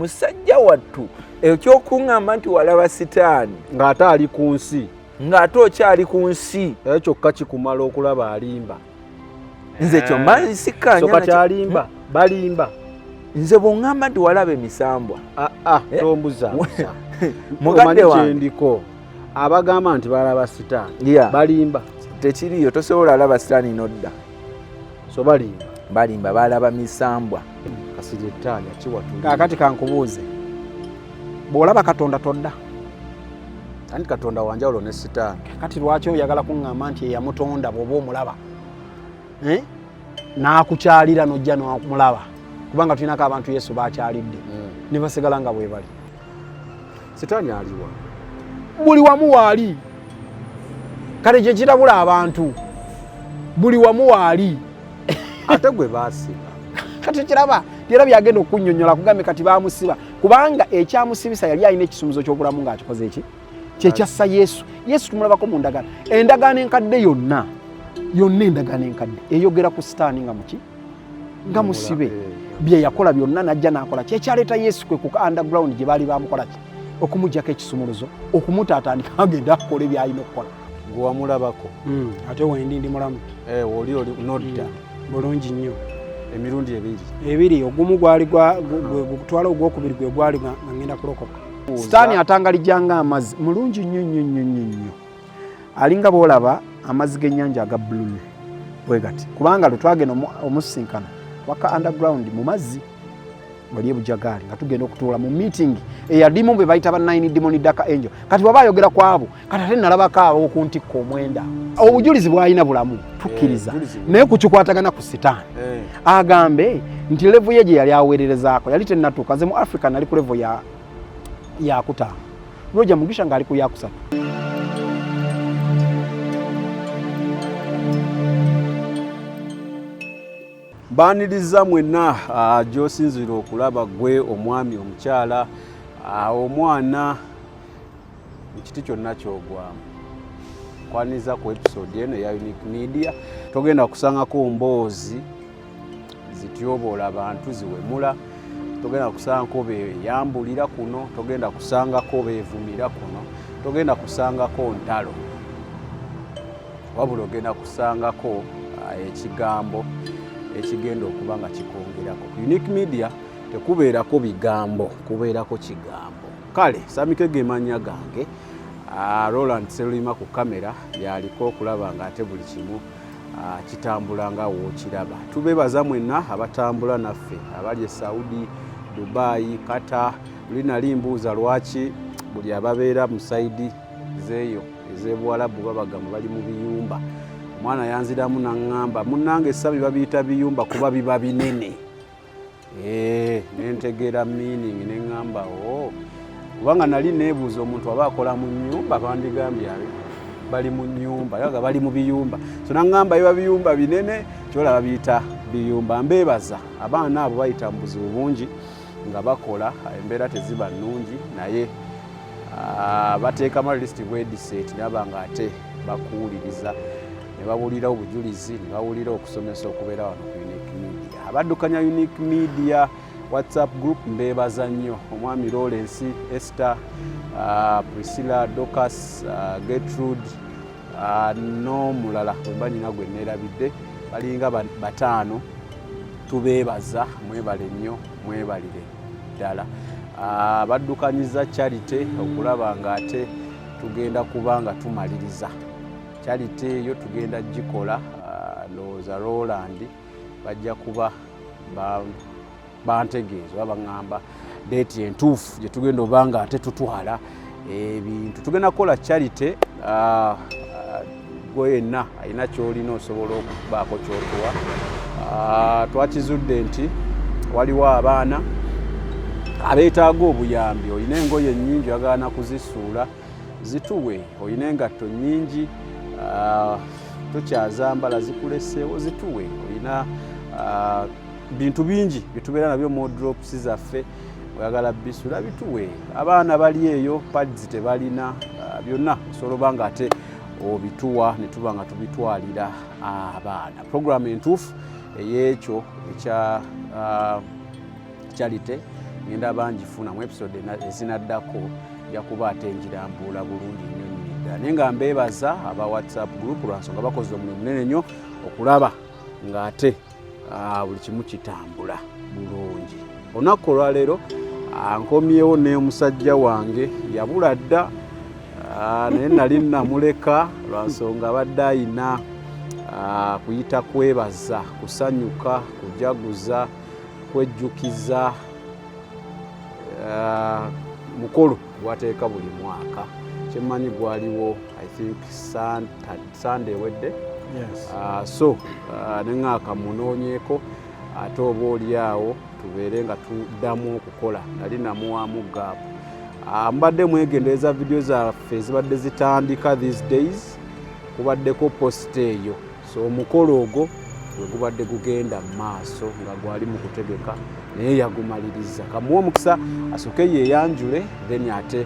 musajja wattu ekyokuŋŋamba nti walaba sitaani ng'ate ali ku nsi ng'ate okyali ku nsi era kyokka kikumala okulaba alimba nze kyomba nsikkaanya kati alimba balimba nze bw'oŋŋamba nti walaba emisambwa tombuza mugande wange ndiko abagamba nti balaba sitaani balimba tekiriyo tosobola alaba sitaani nodda so balimba balaba misambwa kasiri ettaanya kiwatuli kaakati kankubuuze bw'olaba katonda todda anti katonda wanjawulo ne sitaani kati lwaki oyagala kuŋŋamba nti eyamutonda bw'oba omulaba n'akukyalira n'ojja n'omulaba kubanga tulinako abantu Yesu baakyalidde ne basigala nga bwe bali sitaani aliwa buli wamu waali kale gye kirabula abantu buli wamu waali ate gwe baasiba kati kiraba era byagenda okunnyonnyola kugambe kati baamusiba kubanga ekyamusibisa yali alina ekisumuzo ky'obulamu ng'akikoze eki kyekyassa Yesu tumulabako mu ndagaano endagaano enkadde yonna endagaano enkadde eyogera ku sitaani nga muki nga musibe bye yakola byonna najja n'akola kyekyaleeta Yesu kwe ku underground gye baali bamukola ki okumugyako ekisumuluzo okumutaatandika agenda akole by'alina okukola gwe wamulabako ate wendi ndi mulamu oli nodda bulungi nnyo emirundi ebiri ogumu gwali gutwala ogwokubiri gwe gwali nga ngenda kulokoka sitaani atangalijjanga amazzi mulungi nnyo alinga boolaba amazzi g'ennyanja aga bbululu bwe gati kubanga lwe twagenda omusinkana waka underground mu mazzi wali ebujagaali nga tugenda okutuula mu meeting eyadimu bwe bayita ba 9 demon daka angel kati bwaba ayogera ku abo kati ate nalabako abo ku ntikko omwenda obujulizi bw'alina bulamu tukkiriza naye kukikwatagana ku sitaani agambe nti levu ye gye yali aweererezaako yali tennatuuka nze mu Africa nali ku levu ya kutaano Roger Mugisha ng'ali ku yakusatu baaniriza mwenna gy'osinzira okulaba gwe omwami omukyala omwana ekiti kyonna kyogwamu kwaniriza ku episode eno eya Unique Media togenda kusangako mboozi zityoboola abantu ziwemula togenda kusangako beyambulira kuno togenda kusangako beevumira kuno togenda kusangako ntalo wabula ogenda kusangako ekigambo ekigenda okuba nga kikongerako ku Unique Media tekubeerako bigambo kubeerako kigambo kale Samike gemanya gange Roland Selima ku kamera yaliko okulaba nga ate buli kimu kitambula nga wookiraba tubeebaza mwenna abatambula naffe abali e Saudi Dubai Qatar buli nali mbuuza lwaki buli ababeera mu saidi zeeyo ez'Ebuwalabu babagamu bali mu biyumba omwana yanziramu naŋŋamba munnange essabi babiyita biyumba kuba biba binene nentegeera meaning neŋŋamba kubanga nali neebuuza omuntu aba akola mu nnyumba bandigambye bali mu nnyumba yaga bali mu biyumba so naŋŋamba biba biyumba binene kyolaba biyita biyumba mbeebaza abaana abo bayita mu buzibu bungi nga bakola embeera teziba nnungi naye bateekamu list bwediset naba nga ate bakuwuliriza ne bawulira obujulizi ne bawulira okusomesa okubeera wano ku Unique Media abaddukanya Unique Media WhatsApp group mbeebaza nnyo omwami Lawrence Esther Priscilla Docas Gertrude n'omulala wemba nyina gwe neerabidde balinga bataano tubeebaza mwebale nnyo mwebalire ddala baddukanyiza Charity okulaba nga ate tugenda kuba nga tumaliriza Charity eyo tugenda gikola looza Roland bajja kuba bantegeeza baŋŋamba deeti entuufu gye tugenda oba nga ate tutwala ebintu tugenda kukola Charity gwe yenna alina ky'olina osobola okubaako ky'otuwa twakizudde nti waliwo abaana abeetaaga obuyambi olina engoye nnyingi oyagala kuzisuula zituwe olina engatto nnyingi tokyazambala zikuleseewo zituwe olina bintu bingi byetubeera nabyo mu drops zaffe oyagala bisula bituwe abaana bali eyo pads tebalina byonna osobola oba nga ate obituwa ne tuba nga tubitwalira abaana programu entuufu ey'ekyo ekya Charity ngenda bangifuna mu episode ezinaddako jakuba ate njirambula bulungi nnyo ddala naye nga mbeebaza aba WhatsApp group lwansonga bakoze omulimu munene nnyo okulaba ng'ate buli kimu kitambula bulungi. Olunaku olwaleero nkomyewo n'omusajja wange yabula dda naye nali namuleka lwansonga abadde ayina kuyita kwebaza kusanyuka kujaguza kwejjukiza mukolo gwateeka buli mwaka kyemmanyi gwaliwo I think Sunday ewedde. Yes. So neŋŋaaka munoonyeeko ate oba oliawo tubeere nga tuddamu okukola nali namuwaamu gaapu. Mbadde mwegendereza vidiyo zaffe ezibadde zitandika these days kubaddeko post eyo, so omukolo ogwo gwe gubadde gugenda mu maaso nga gwali mu kutegeka naye yagumaliriza. Kamuwa omukisa asooke yeeyanjule then ate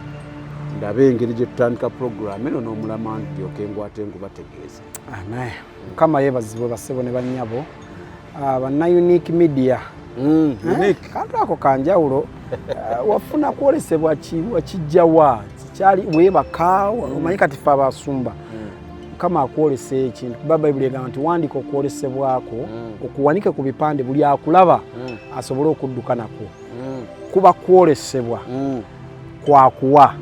ndabe engeri gye tutandika program eno n'omulama ndyoke ngwate ngubategeeza. Amen. Mukama yeebazibwe bassebo ne bannyabo banna Unique Media. Unique. Kantu ako kanjawulo wafuna kwolesebwa kijjawa kyali weebaka omanyi kati ffe abasumba Mukama akwolesa ekintu kuba Bayibuli egamba nti wandika okwolesebwako okuwanike ku bipande buli akulaba asobole okudduka nako kuba kwolesebwa kwakuwa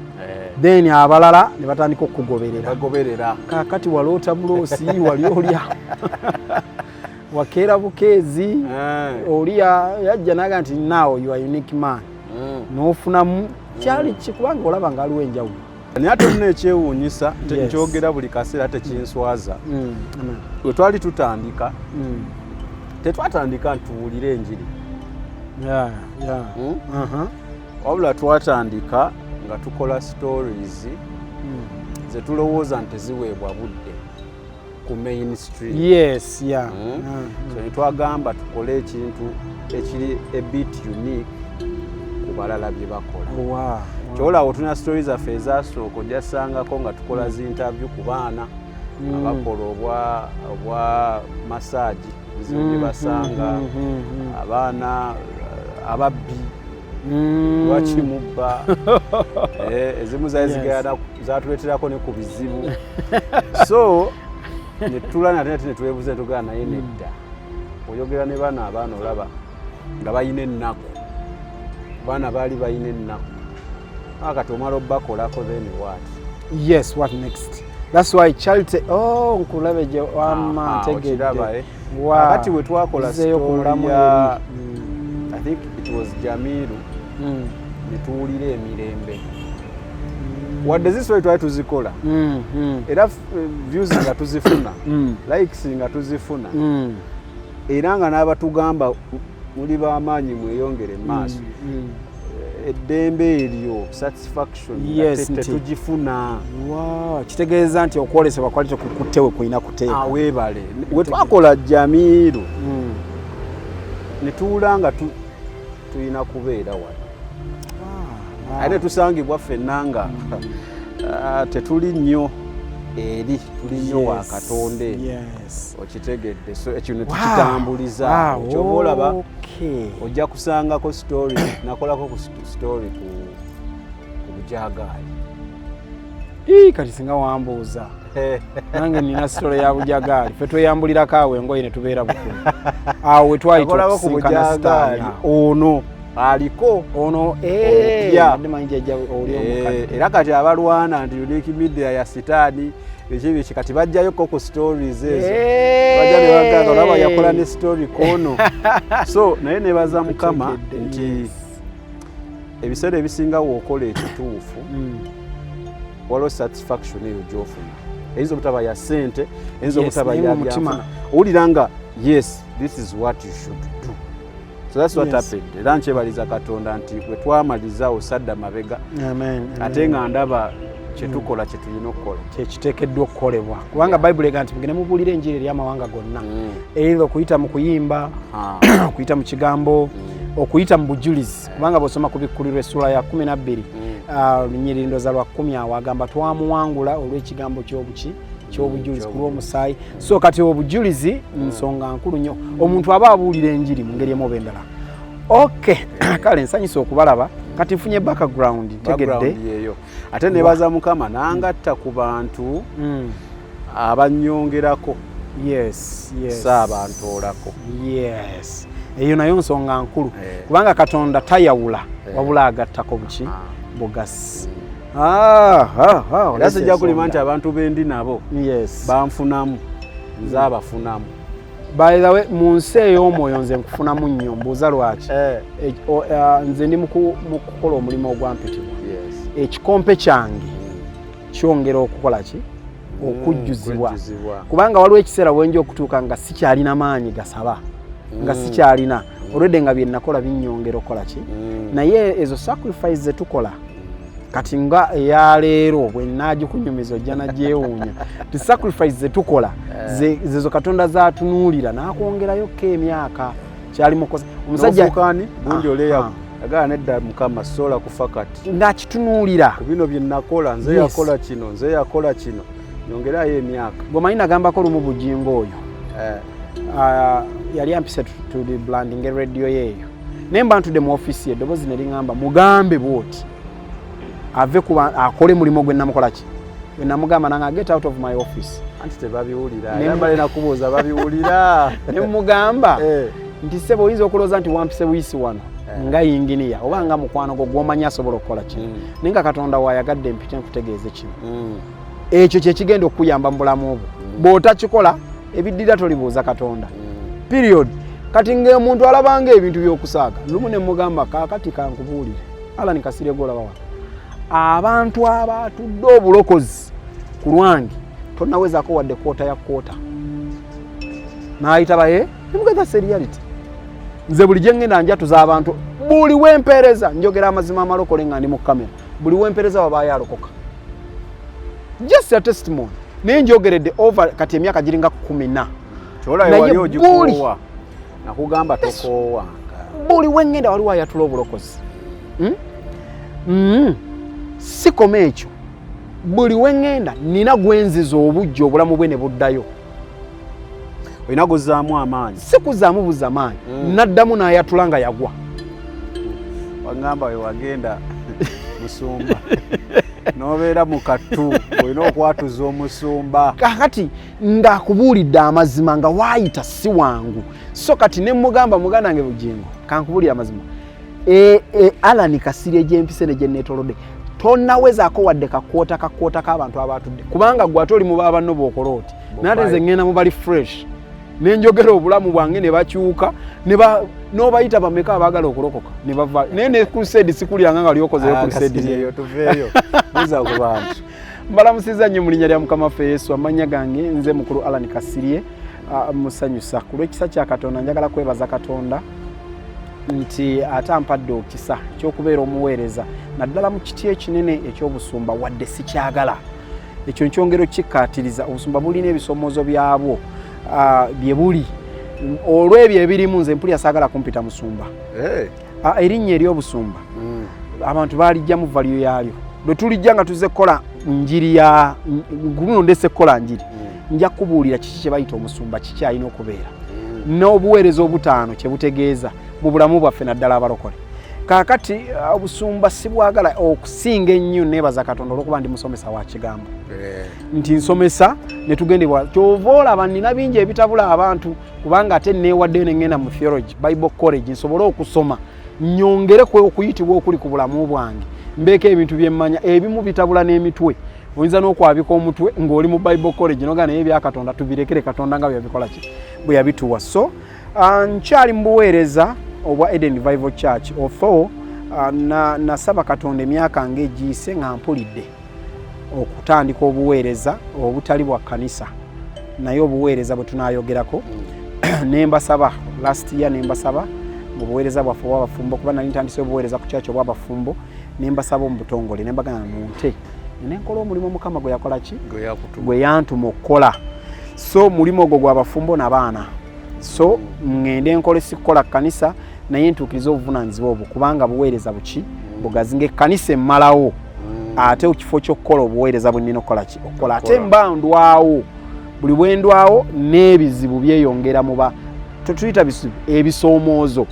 then abalala ne batandika okugoberera kakati waloota buloosi wali olya wakeera bukeezi oli yajja naga nti now you are unique man n'ofunamu kyali kikubanga olaba nga aliwo enjawulo naye ate olina ekyewuunyisa nkyogera buli kaseera tekinswaza we twali tutandika tetwatandika ntuwulire enjiri wabula twatandika nga tukola stories ze tulowooza nti ziweebwa budde ku mainstream. Yes, yeah. So netwagamba tukole ekintu ekiri a bit unique ku balala bye bakola. Wow. Kyolaawo tulina stories zaffe ezasooka ojasangako nga tukola zi interview ku baana abakola obwa massage bizibu bye basanga abaana ababbi wakimubba ezimu zatuleeterako ne ku bizibu so netulana ate netwebuuza netugana naye nedda oyogera ne baana abaana olaba nga balina ennaku baana baali balina ennaku akati omala obbakolako then what? Yes, what next? That's why Charity nkulabe gye wama tegedde akati we twakola story ya I think it was Jamiru netuwulira emirembe wadde ziswe twali tuzikola era views nga tuzifuna likes nga tuzifuna era nga n'abatugamba muli b'amaanyi mweyongere maaso eddembe eryo satisfaction tetugifuna. Kitegeeza nti okwolesebwa kwali tekukuttewe kulina kuteeka weebale we twakola Jamiru netuwula nga tulina kubeera wano ate netusangibwa ffenna nga tetuli nnyo eri tuli nnyo wa Katonda okitegedde so ekino tukitambuliza kyoba olaba ojja kusangako story nakolako ku story ku bujagaali kati singa wambuuza nange nina story ya bujagaali ffe tweyambulirako awo engoye ne tubeera bukulu awo we twali tusinkana sitaani ono aliko ono era kati abalwana nti Unique Media ya sitaani ekibiki kati bajjayo ku stories ezo bajja ne bagamba olaba yakola ne story kono so naye nebaza Mukama nti ebiseera ebisinga wookola ekituufu waliwo satisfaction eyo gy'ofuna eyinza obutaba ya ssente eyinza obutaba ya mutima owulira nga yes this is what you should do. So that's what happened. Era nkyebaliza Katonda nti bwe twamalizaawo sadda mabega ate nga ndaba kyetukola kyetulina okukola kyekiteekeddwa okukolebwa kubanga Bayibuli egamba nti mugende mubuulire enjiri eri amawanga gonna either okuyita mu kuyimba okuyita mu kigambo okuyita mu bujulizi kubanga bw'osoma ku Bikkulirwa essula ya 12 lunyiririndo lwa 10 awo agamba twamuwangula olw'ekigambo ky'obujulizi ku lw'omusaayi. So kati obujulizi nsonga nkulu nnyo omuntu aba abuulira enjiri mu ngeri emu oba endala Okay. Kale nsanyisa okubalaba kati nfunye background tegedde yeyo ate nebaza Mukama nangatta ku bantu abanyongerako yes saabantoolako yes eyo nayo nsonga nkulu kubanga Katonda tayawula wabula agattako buki bugasi era sijja kulima nti abantu bendi nabo banfunamu nze abafunamu. By the way, mu nsi ey'omwoyo nze nkufunamu nnyo mbuuza lwaki nze ndi mu kukola omulimu ogwampitibwa ekikompe kyange kyongera okukola ki okujjuzibwa kubanga waliwo ekiseera bwenja okutuuka nga sikyalina maanyi gasaba nga sikyalina olwedde nga bye nakola binnyongera okukola ki naye ezo sacrifice zetukola kati nga eyaleero bwe naagikunyumiza ojja nagyewuunya ti sacrifice zetukola zezo Katonda zaatunuulira n'akwongerayo ko emyaka kyali mukosa omusajja bundi oleya agala nedda Mukama sola kufa kati ng'akitunuulira ku bino bye nakola nze yakola kino nze yakola kino nyongerayo emyaka gwe nagambako lumu Bujingo oyo yali ampise to the branding radio yeeyo naye mba ntudde mu office eddoboozi ne liŋŋamba mugambe bw'oti ave kuba akole mulimu gwe namukola ki gwe namugamba nanga get out of my office anti tebabiwulira yambale nakubuuza babiwulira ne mugamba nti sebo oyinza okulooza nti wampise buyisi wano nga yinginiya oba nga mukwano gwo gw'omanyi asobola okukola kino naye nga Katonda waayagadde mpite nkutegeeze kino ekyo kye kigenda okuyamba mu bulamu obwo bw'otakikola ebiddira tolibuuza Katonda period. Kati ng'omuntu alabanga ebintu by'okusaaga lumu ne mugamba kaakati kankubuulire Alan Kasirye golaba wa abantu abatudde obulokozi ku lwange tonnawezaako wadde kwota ya kwota n'ayita baye nimugeza seriality nze buli gye ngenda njatuza abantu buli wempeereza njogera amazima amalokole nga ndi mu kamera buli wempeereza wabaayo alokoka just a testimony naye njogeredde over kati emyaka giringa 14 kyolayo wali ogikoowa nakugamba tokoowa buli wengenda waliwo ayatula obulokozi sikoma ekyo buli wengenda nina gwenziza obujja obulamu bwe ne buddayo olina guzaamu amaanyi sikuzaamu buza maanyi naddamu n'ayatula nga yagwa wagamba we wagenda musumba nobeera mu kattu olina okwatuza omusumba kakati ng'akubuulidde amazima nga waayita si wangu so kati ne mugamba muganda wange Bujingo kankubuulira amazima Alan Kasirye gyempise ne gye neetolodde tonnawezaako wadde kakwota k'abantu abatudde kubanga gwe ate oli mu baabanno bw'okola oti naate nze ngenda mu bali fresh nenjogera obulamu bwange ne bakyuka n'obayita bameka abaagala okulokoka ne bava naye ne crusade sikulyanga nga lyokozeyo crusade eyo tuveeyo buza ku bantu mbalamusiza nnyo mu linnya lya Mukama waffe Yesu amannya gange nze mukulu Alan Kasirye musanyusa ku lw'ekisa kya Katonda njagala kwebaza Katonda nti ate ampadde okisa ky'okubeera omuweereza naddala mu kiti ekinene eky'obusumba wadde sikyagala ekyo nkyongero kikkaatiriza obusumba bulina ebisomoozo byabwo bye buli olw'ebyo ebirimu nze mpulya saagala kumpita musumba erinnya ery'obusumba abantu baalijjamu value yaalyo lwe tulijja nga tuzze kukola njiri ya guno ndese kukola njiri nja kubuulira kiki kye bayita omusumba kiki alina okubeera n'obuweereza obutaano kye butegeeza mu bulamu bwaffe naddala abalokole kaakati obusumba si bwagala okusinga ennyo neebaza Katonda olw'okuba ndi musomesa wa kigambo nti nsomesa ne tugendebwa kyova olaba nina bingi ebitabula abantu kubanga ate neewaddeyo ne ngenda mu theology Bible college nsobole okusoma nnyongere okuyitibwa okuli ku bulamu bwange mbeeko ebintu bye mmanya ebimu bitabula n'emitwe oyinza n'okwabika omutwe ng'oli mu Bible college noga naye ebya Katonda tubirekere Katonda nga byabikola ki bwe yabituwa so nkyali mu buweereza obwa Eden Revival Church although nasaba Katonda emyaka ng'egiyise nga mpulidde okutandika obuweereza obutali bwa kanisa naye obuweereza bwe tunaayogerako nembasaba last year nembasaba mu buweereza bwaffe obw'abafumbo kuba nali ntandise obuweereza ku church obw'abafumbo nembasaba omu butongole nembagana nunte nenkola omulimu Mukama gwe yakola ki gwe yantuma okukola so mulimu ogwo gw'abafumbo n'abaana so ngende nkole sikukola kanisa naye ntuukiriza obuvunaanyizibwa obwo kubanga buweereza buki bugazi ng'ekkanisa emmalawo ate ekifo ky'okukola obuweereza bwe nnina okukola ki okukola ate mba ndwawo buli bwe ndwawo n'ebizibu byeyongera muba tetuyita bisibu ebisoomoozo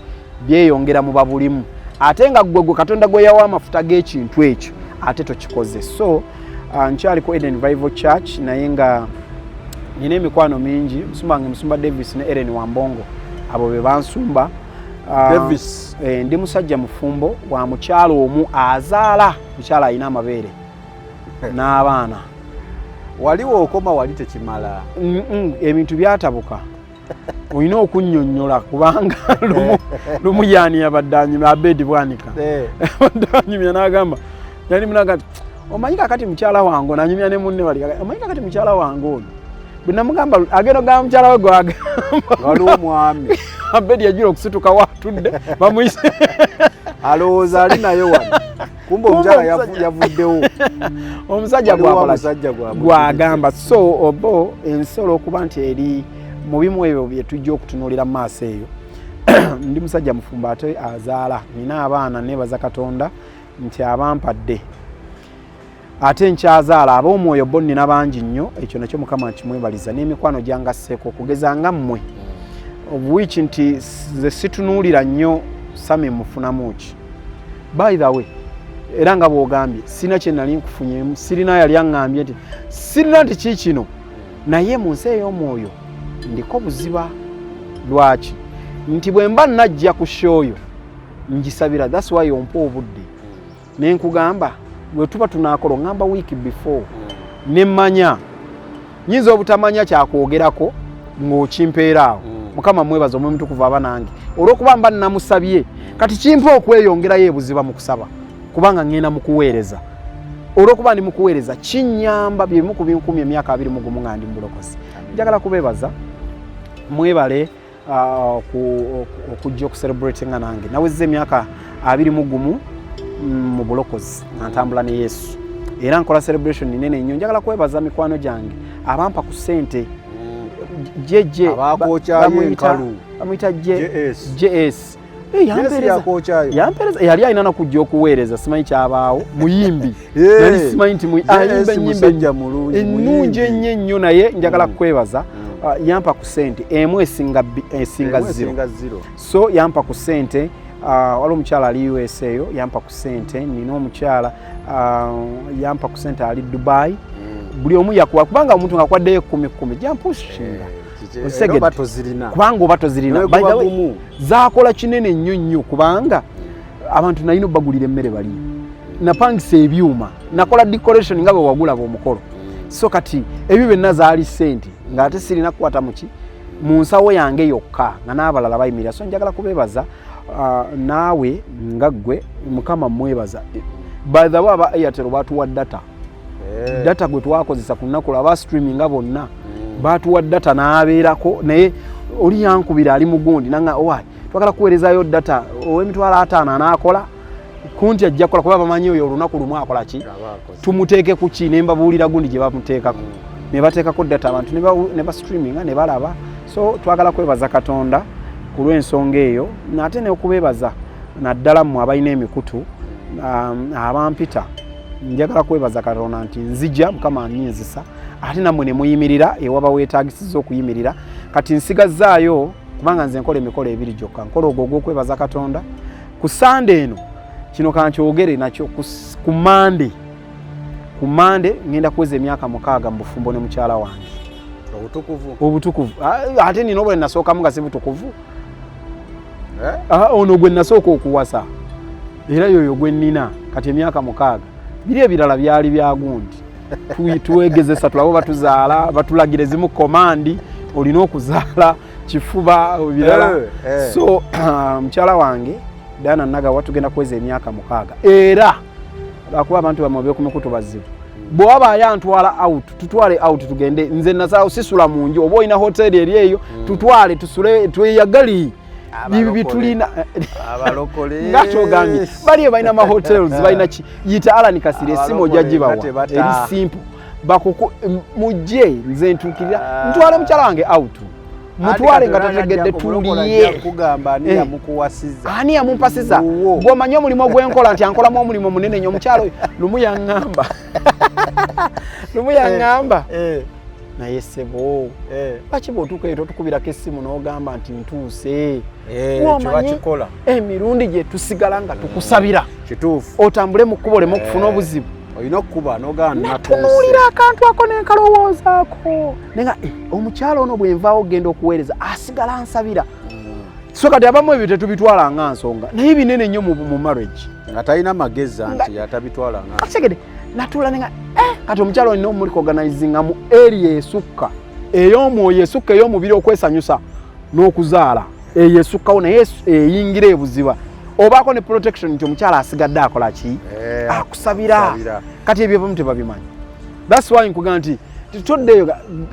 byeyongera mu babulimu ate nga gwe Katonda gwe yawa amafuta g'ekintu ekyo ate tokikoze. So nkyaliko Eden Revival Church naye nga nina emikwano mingi. Musumba wange Musumba Davis ne Ellen Wambongo abo be bansumba. Davis ndi musajja mufumbo wa mukyalo omu azaala mukyala alina amabeere n'abaana. waliwo okoma wali tekimala ebintu byatabuka olina okunnyonnyola kubanga lumu yaani yabadde anyumya Abedi Bwanika anyumya n'agamba yali munaga omanyi kakati mukyala wange nanyumya ne munne bali omanyi kakati mukyala wange ono bwe namugamba agenda ogamba mukyala we gwagamba waliwo mwami Abedi yajula okusituka watudde bamuyise alowooza ali nayo wano kumbe omukyala yavuddewo omusajja gwagamba. So obo ensolo okuba nti eri mu bimu ebyo bye tujja okutunuulira mu maaso eyo ndi musajja mufumbo ate azaala nina abaana nebaza Katonda nti abampadde ate nkyazaala ab'omwoyo bo nnina bangi nnyo. Ekyo nakyo Mukama nkimwebaliza n'emikwano gyangasseeko okugeza nga mmwe obuwiiki nti ze situnuulira nnyo sami mufunamu ki. By the way era nga bw'ogambye sina kye nali nkufunyemu sirina yali aŋŋambye nti sirina nti kiikino naye mu nsi ey'omwoyo ndiko buziba. Lwaki? Nti bwe mba najja ku shooyo ngisabira. That's why ompa obudde ne nkugamba bwe tuba tunaakola ngamba week before ne mmanya nyinza obutamanya kyakwogerako ng'okimpeeraawo. Mukama mwebaza omwe mutukuvu aba nange olw'okuba mba namusabye kati kimpa okweyongerayo ebuziba mu kusaba kubanga ngenda mu kuweereza. Olw'okuba ndi mu kuweereza kinnyamba bye bimu ku binkumi emyaka 21 nga ndi mu bulokozi. Njagala kubeebaza mwebale okujja okucelebratinga nange nawezza emyaka 21 mu bulokozi nga ntambula ne Yesu era nkola celebration nene nnyo. Njagala kwebaza mikwano gyange abampa ku ssente jeje bamuyita JS yampereza yali alina nakujja okuweereza simanyi kyabaawo muyimbi nali simanyi nti ayimba ennyimba ennungi ennyo naye njagala kwebaza yampa ku ssente emu esinga zero. So yampa ku ssente waliwo omukyala ali USA eyo yampa ku ssente. Nina omukyala yampa ku ssente ali Dubai. Buli omu yakuwa kubanga omuntu nga kwaddeyo 10 jampushinga kubanga oba tozirina zakola kinene nnyo kubanga abantu nalina obagulira emmere bali napangisa ebyuma nakola decoration nga bwe wagula omukolo. So kati ebyo byonna zaali ssente ng'ate sirina kukwata muki mu nsawo yange yokka nga n'abalala bayimirira. So njagala kubeebaza naawe nga ggwe Mukama mwebaza. By the way aba Airtel batuwa data gwe twakozesa ku nnaku laba streaming bonna batuwa data n'abeerako naye oli yankubira ali mugundi nanga owaayi twagala kuweerezayo data ow'emitwalo 5 anaakola kunti ajja kukola kuba bamanyi oyo olunaku lumu akola ki tumuteeke ku ki ne mbabuulira gundi gye bamuteekako ne bateekako data abantu ne ba streaming ne balaba. So twagala kwebaza Katonda ku lw'ensonga eyo nate ne okubeebaza naddala mmwe abalina emikutu abampita. Njagala kwebaza Katonda nti nzija Mukama anyinzisa ate nammwe ne muyimirira ewaba weetaagisiza okuyimirira. Kati nsigazaayo kubanga nze nkola emikolo 2 gyokka nkola ogwo ogw'okwebaza Katonda ku Sunday eno kino kankyogere nakyo ku Monday ngenda kuweza emyaka 6 mu bufumbo ne mukyala wange. Obutukuvu ate nina obwe nasookamu nga si butukuvu ono gwe nasooka okuwasa era yoyo gwe nnina kati emyaka 6 biri ebirala byali bya gundi tuwegezesa tulabo batuzaala batulagira zimu komandi olina okuzaala kifuba ebirala. So mukyala wange Diana Nagawa tugenda kuweza emyaka 6 era lwakuba abantu bamwe kumikutu bazibu bw'aba ayantwala out tutwale out tugende nze nasaawo sisula mu nju oba olina hoteli eri eyo tutwale tusule tweyagali bitulina abalokole ngatogamye bali balina ma hotels balina ki yita Alan Kasire esimu ojajibawa eri simple bakuko mujje nze ntukirira ntwale mukyala wange out mutwale nga tategedde tuliye kugamba ani yamukuwasiza ani yamumpasiza bw'omanyi omulimu gw'enkola nti ankolamu omulimu munene nnyo omukyalo lumu yaŋŋamba naye ssebo lwaki bw'otuuka eyo totukubirako essimu n'ogamba nti ntuuse omanyi emirundi gye tusigala nga tukusabira kituufu otambule mu kkubo oleme okufuna obuzibu olina okukuba n'ogamba natunuulira akantu ako nenkalowoozaako nenga omukyalo ono bwenvaawo ogenda okuweereza asigala ansabira so kati abamu ebyo tetubitwala nga nsonga naye binene nnyo mu marriage nga talina magezi nti yatabitwala nga ategede natula nenga kati omukyalo olina omuliko organizinga mu area esukka ey'omwoyo esukka ey'omubiri okwesanyusa n'okuzaala eyo esukkawo naye eyingira ebuziba obaako ne protection nti omukyala asigadde akola ki akusabira kati ebyo bamu tebabimanyi that's why nkugamba nti toddeyo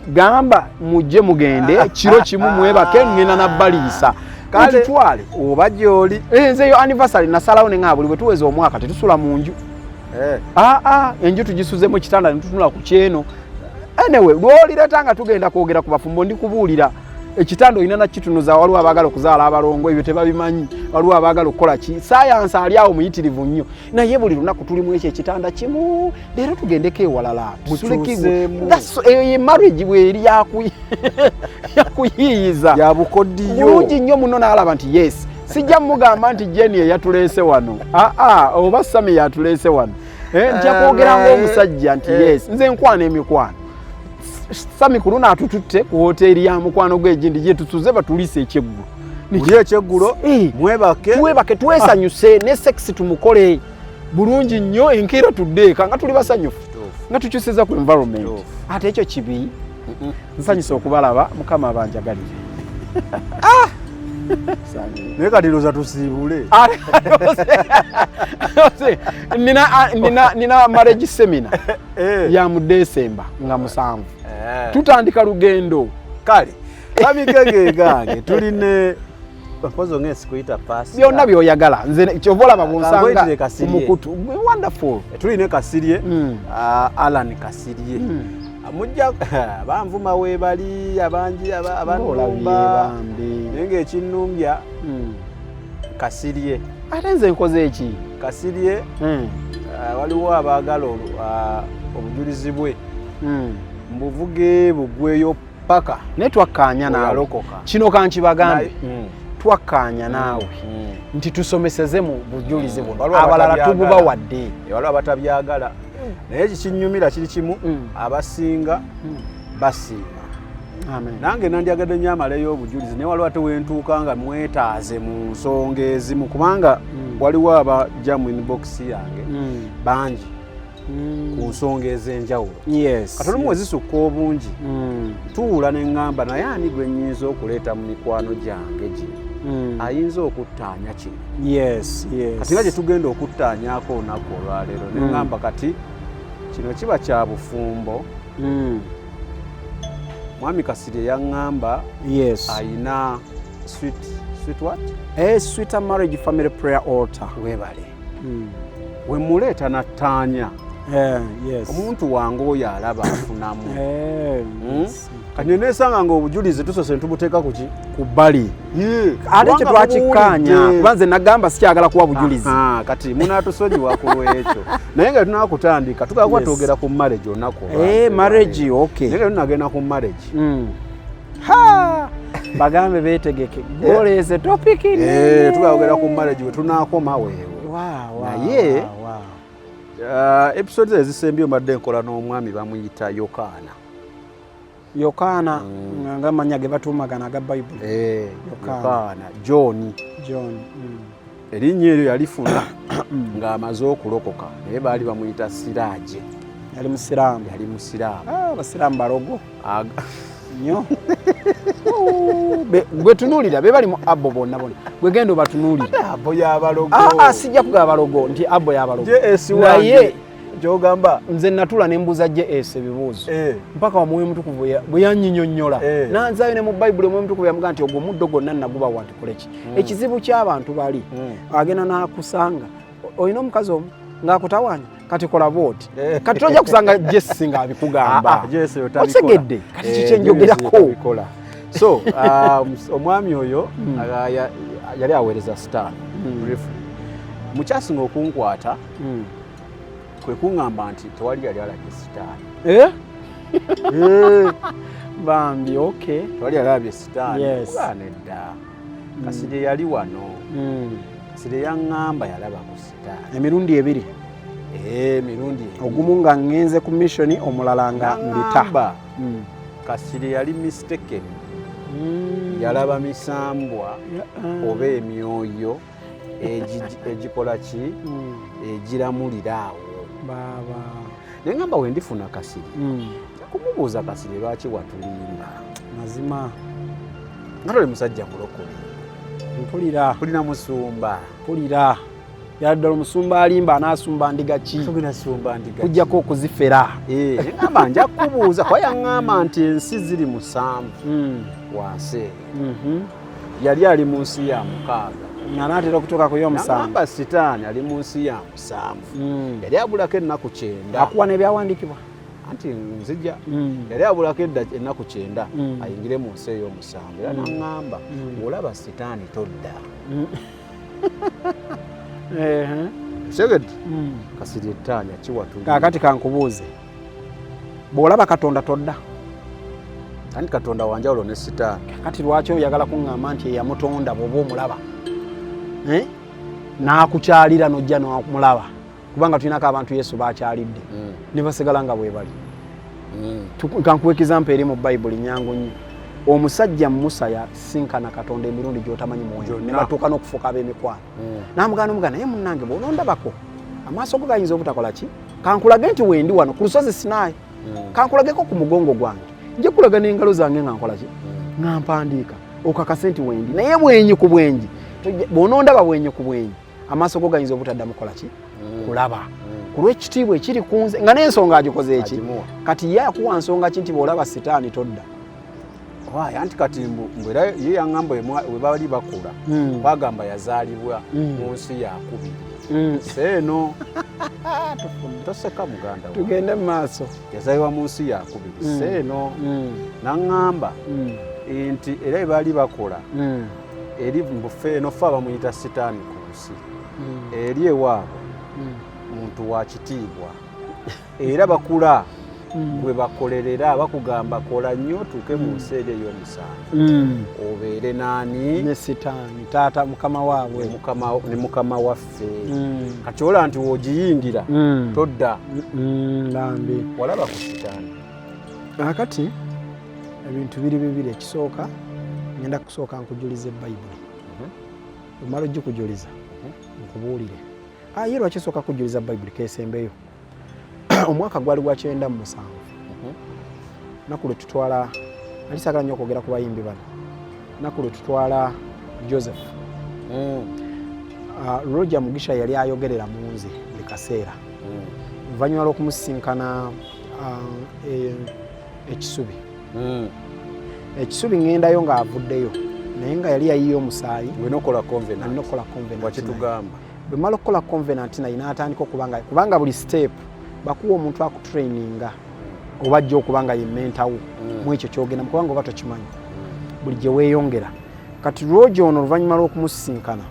gamba mujje mugende kiro kimu mwebake ngenda nabbaliisa kale tutwale oba gy'oli nze eyo anniversary nasalawo ne nga buli bwe tuweza omwaka tetusula mu nju enju tugisuzemu ekitanda netutunula ku kyeno anyway lwolireta nga tugenda kwogera ku bafumbo ndi kubuulira ekitanda olina nakitunuza waliwo abaagala okuzaala abalongo ebyo tebabimanyi waliwo abaagala okukola ki sayansi ali awo muyitirivu nnyo naye buli lunaku tulimu ekyo ekitanda kimu leero tugendeko ewalala eyo marriage bweri yakuyiiyiza yabukoddiyo bulungi nnyo muno n'alaba nti yes sijja mugamba nti Jeni yatuleese wano oba Sami yatuleese wano nja kwogera ng'omusajja nti yes nze nkwana emikwano Sami kuluna atututte ku hoteli ya mukwano gw'egindi gye tutuze batulise ekyeggulo uli ekyeggulo mwebake twesanyuse ne sex tumukole bulungi nnyo enkeera tuddeeka nga tuli basanyufu nga tukyusiza ku environment ate ekyo kibi nsanyusa okubalaba mukama abanjagalire naye kati loza tusiibule nina marriage seminar ya mu December nga 7 tutandika lugendo kale babikege gange tuline bapozo ngesi kuyita pasi byonna byoyagala nze kyovola babunsanga mukutu wonderful tuline Kasirye Alan Kasirye mujja banvuma webali abangi abanumba nenge ekinumbya Kasirye ate nze nkoze eki Kasirye waliwo abaagala obujulizi bwe mbuvuge bugweyo paka ne twakkaanya naawe kino kankibagambe twakkaanya naawe nti tusomeseze mu bujulizi buno abalala tububawadde waliwo abatabyagala naye kikinyumira kiri kimu abasinga basiima nange nandyagadde nnyo amaleyo obujulizi naye waliwo ate wentuuka nga mwetaaze mu nsonga ezimu kubanga waliwo abajja mu inbox yange bangi ku nsonga ez'enjawulo kati olumu wezisukka obungi tuula ne ŋŋamba naye ani gwe nnyinza okuleeta mu mikwano gyange gino ayinza okuttaanya kino kati nga gye tugenda okuttaanyaako olunaku olwaleero ne ŋŋamba kati kino kiba kya bufumbo mwami Kasirye yaŋŋamba ayina sweet marriage family prayer altar webale wemuleeta nattaanya omuntu wange oyo alaba afunamu kati nenesanga nga obujulizi tusose ntubuteeka kuki ku bbali ate kye twakikkaanya kuba nze nagamba sikyagala kuwa bujulizi kati munatusonyiwa ku lwekyo naye nga tunakutandika tukagwa twogera ku marriage olunaku marriage okay naye nga tunagenda ku marriage bagambe beetegeke goleeze topiki tukagera ku marriage we tunakoma weewo naye episodes ezisembye mbadde nkola n'omwami bamuyita Yokaana nga amanya ge batuumagana aga Bayibuli Yokaana John erinnya eryo yalifuna ng'amaze okulokoka naye baali bamuyita Siraaje yali musiraamu abasiraamu balogo nnyo gwe tunuulira be bali mu abo bonna gwe genda obatunuulira abo y'abalogo sijja kugaba balogo nti abo y'abalogo naye gyogamba nze natula ne mbuuza JS ebibuuzo mpaka Omwoyo Omutukuvu bwe yannyinnyonnyola nanzaayo ne mu Bayibuli Omwoyo Omutukuvu yamugaa nti ogwo muddo gwonna nagubawa nti koleki ekizibu ky'abantu bali agenda n'akusanga olina omukazi omu ng'akutawaanya kati kola booti kati tojja kusanga Jesi ng'abikugamba osegedde kati kiki enjogerako so omwami oyo yali aweereza Star mukyasinga okunkwata kwe kuŋŋamba nti tewali yali alabye Star bambi okay twali alabye sitaani Yes. nedda Kasirye yali wano Kasirye yaŋŋamba yalaba ku sitaani emirundi ebiri mirundi ogumu nga ngenze ku missioni omulala nga mbita mbita Kasirye yali mistaken yalaba misambwa oba emyoyo egikola ki egiramulira awo baba naye ngamba we ndifuna Kasirye kumubuuza Kasirye lwaki watulimba mazima nga toli musajja mulokole mpulira tulina musumba mpulira yaddala omusumba alimba anaasumba ndiga ki tugenda sumba ndiga kujjako okuzifera ngamba nja kubuuza kuba yaŋŋamba nti ensi ziri 7 wansi yali ali mu nsi ya 6 anaatera okutuuka ku y'omusanvu namba sitaani ali mu nsi ya 7 yali abulako ennaku 9 akuwa n'ebyawandiikibwa anti nzija yali abulako ennaku 9 ayingire mu nsi ey'omusanvu era naŋŋamba ng'olaba sitaani todda segedi Kasirye ettaanya kiwatuli kaakati kankubuuze bw'olaba Katonda todda anti Katonda wanjawulo ne sitaani kati lwaki oyagala kuŋŋamba nti eyamutonda bw'oba omulaba n'akukyalira n'ojja n'omulaba kubanga tulinako abantu Yesu baakyalidde ne basigala nga bwe bali kankuwa ekizampa eri mu Bayibuli nyangu nnyo omusajja Musa yasinkana Katonda emirundi gy'otamanyi mwoyo ne batuuka n'okufuuka ab'emikwano n'amugana naye munnange bw'onondabako amaaso go gayinza obutakola ki kankulage nti wendi wano ku lusozi Sinaayi kankulageko ku mugongo gwange nje kulaga n'engalo zange nga nkola ki nga mpandiika okakase nti wendi naye bwenyi ku bwenji bw'onondaba bwenyi ku bwenyi amaaso go gayinza obutaddamu kola ki kulaba ku lw'ekitiibwa ekiri ku nze nga n'ensonga agikoze eki kati ye akuwa nsonga ki nti bw'olaba sitaani todda anti kati mbwera ye yaŋŋamba we bali bakula bagamba yazaalibwa mu nsi yakubiri seeno toseka muganda tugende mu maaso yazaalibwa mu nsi yakubiri seeno naŋŋamba nti era we bali bakola eri mbufeeno fe abamuyita sitaani ku nsi eri ewaabwe muntu wa kitiibwa era bakula gwe bakolerera bakugamba kola nnyo tuuke mu nsi eri ey'omusanvu obeere naani ne sitaani taata mukama waabwe ne mukama waffe kati ola nti woogiyingira todda bambi walaba ku sitaani akati ebintu biri bibiri ekisooka ngenda kusooka nkujuliza Bayibuli omala ogikujuliza nkubuulire ye lwaki sooka kujuliza Bayibuli kesembeyo omwaka gwali gwa 97 naku lwe tutwala alisagala nnyo okwogera ku bayimbi bano naku lwe tutwala Joseph Roger Mugisha yali ayogerera mu nze buli kaseera oluvannyuma lw'okumusinkana ekisubi ekisubi ŋŋendayo ng'avuddeyo naye nga yali yayiyo omusaayi wenokola convenant wakitugamba bwe mala okukola convenant naye n'atandika kubanga buli step bakuwa omuntu akutraininga oba ajja okubanga ye mentawo mu ekyo kyogenda kubanga oba tokimanyi buli gye weeyongera kati Roger ono oluvannyuma lw'okumusinkana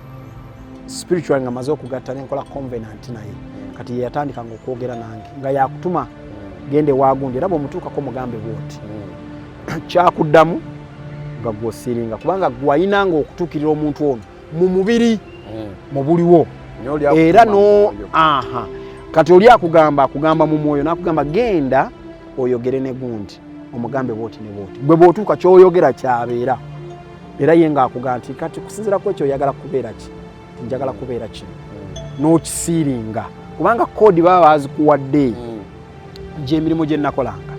spiritual nga maze okugatta nenkola convenant naye kati ye yatandikanga okwogera nange nga yakutuma gende waagundi era bw'omutuukako mugambe bwoti kyakuddamu nga gwosiringa kubanga gwayinanga okutuukirira omuntu ono mu mubiri mu buliwo era kati oli akugamba mu mwoyo n'akugamba genda oyogere ne gundi omugambe bwoti ne bwoti gwe bw'otuuka ky'oyogera kyabeera era ye ng'akugamba nti kati kusinziira ku ekyo oyagala kubeera ki njagala kubeera kino n'okisiiringa kubanga koodi baba bazikuwadde gy'emirimu gye nnakolanga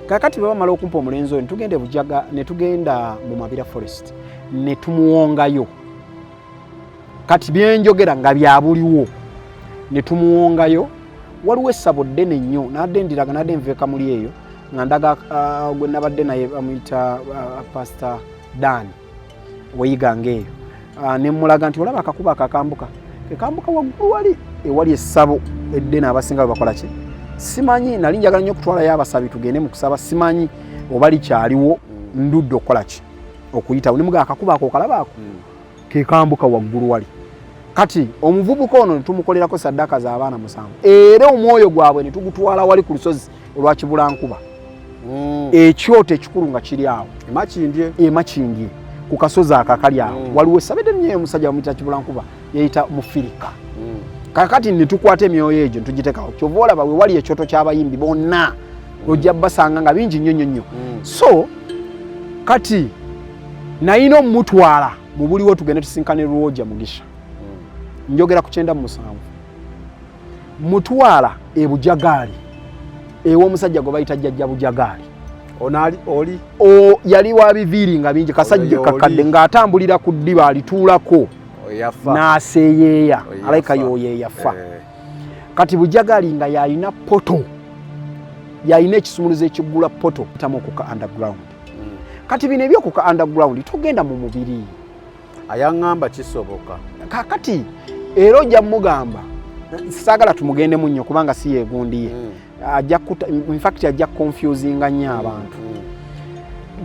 kakati bwe bamala okumpa omulenzi oyo netugenda e Bujaga ne tugenda mu Mabira Forest ne tumuwongayo kati byenjogera nga byabuliwo ne tumuwongayo waliwo essabo ddene nnyo nadde ndiraga nadde nveeka muli eyo nga ndaga gwe nabadde naye bamuyita Pastor Dan weyiganga eyo ne mmulaga nti olaba akakuba akakambuka kekambuka waggulu wali ewali essabo eddene abasinga bakola ki simanyi nali njagala nnyo okutwalayo abasabi tugende mu kusaba simanyi oba likyaliwo ndudde okukola ki okuyitawo ne mugaa akakuba ako okalabaako kekambuka waggulu wali kati omuvubuka ono netumukolerako saddaaka z'abaana 7 era omwoyo gwabwe ne tugutwala wali ku lusozi olwa Kibulankuba ekyoto ekikulu nga kiri awo emakindye ku kasozi akakali awo waliwo esabedde nnyo omusajja bamuyita Kibulankuba yeyita Mufirika kakati netukwata emyoyo egyo ntugitekawo kyova olaba we wali ekyoto ky'abayimbi bonna ojja basanga nga bingi nnyo so kati nayina omutwala mu buliwo tugende tusinkane Roger Mugisha njogera ku 97 mutwala ebujagaali ew'omusajja gwe bayita Jjajja Bujagaali oli yali wa biviiri nga bingi kasajja kakadde ng'atambulira ku ddiba alituulako n'aseeyeeya alayika y'oyo eyafa kati Bujagaali nga yalina poto yalina ekisumuluzo ekiggula poto tamu ku ka underground kati bino ebyoku ka underground togenda mu mubiri ayaŋŋamba kisoboka kakati era ojja mugamba saagala tumugendemu nnyo kubanga si yeegundiye in fact ajja confusinga nnyo abantu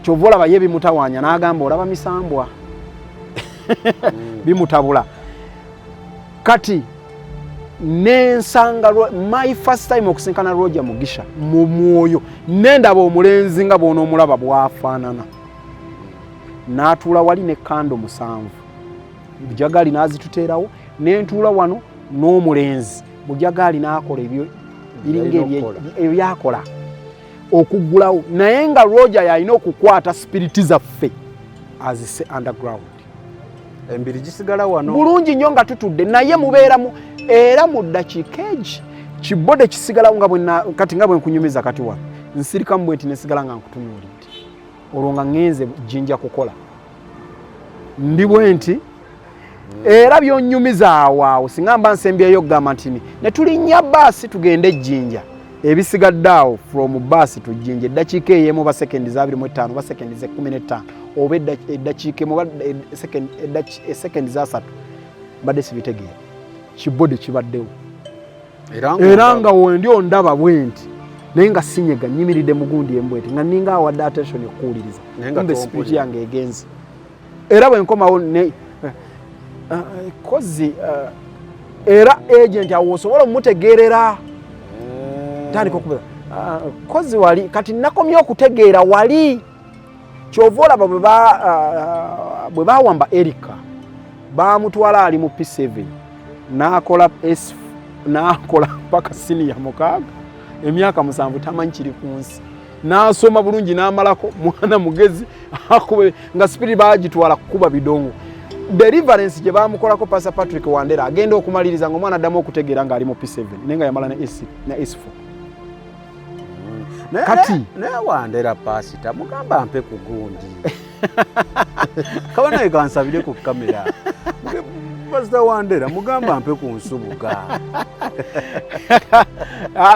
kyova olaba ye bimutawaanya n'agamba olaba misambwa bimutabula kati nensanga my first time okusinkana Roger Mugisha mu mwoyo nendaba omulenzi nga bw'onoomulaba bwafaanana n'atuula wali ne kando 7 Bujagaali n'azituteerawo nentuula wano n'omulenzi Bujagaali n'akola ebyakola okuggulawo naye nga Roger yalina okukwata spiriti zaffe azise underground embiri gisigala wano bulungi nnyo nga tutudde naye mubeeramu era mu ddakiika egi kibode kisigalawo nga kati nga bwe nkunyumiza kati wano nsirikamu bwe nti nesigala nga nkutunuulidde olwo nga ŋŋenze jjinja kukola ndi bwe nti era byonnyumiza awo singa mba nsembyeyo okugamba nti ne tulinnya baasi tugende ejjinja ebisigadde awo from baasi tujjinja eddakiika ey'emu ba sekendi za 25 ba sekendi za 15 oba eddakiika emu sekendi za 3 mbadde sibitegeera kibode kibaddewo era nga wendi ondaba bwe nti naye nga sinyega nyimiridde mugundi embweti nga ninga awadde attention okuwuliriza kumbe spiriti yange egenze era bwe nkomawo kozi era agent awo osobola omutegeerera tandika okubeera kozi wali kati nakomye okutegeera wali kyova olaba bwe bawamba Erika bamutwala ali mu P7 n'akola paka siniya 6 emyaka 7 tamanyi kiri ku nsi n'asoma bulungi n'amalako mwana mugezi akube nga spirit bagitwala kukuba bidongo deliverance gye bamukolako Pastor Patrick Wandera agenda okumaliriza nga omwana addamu okutegeera nga ali mu P7 nenga yamala na S4 kati naye Wandera pasita mugamba mpe ku gundi kabana ekansabire ku kamera Pastor Wandera mugamba mpe ku nsubuga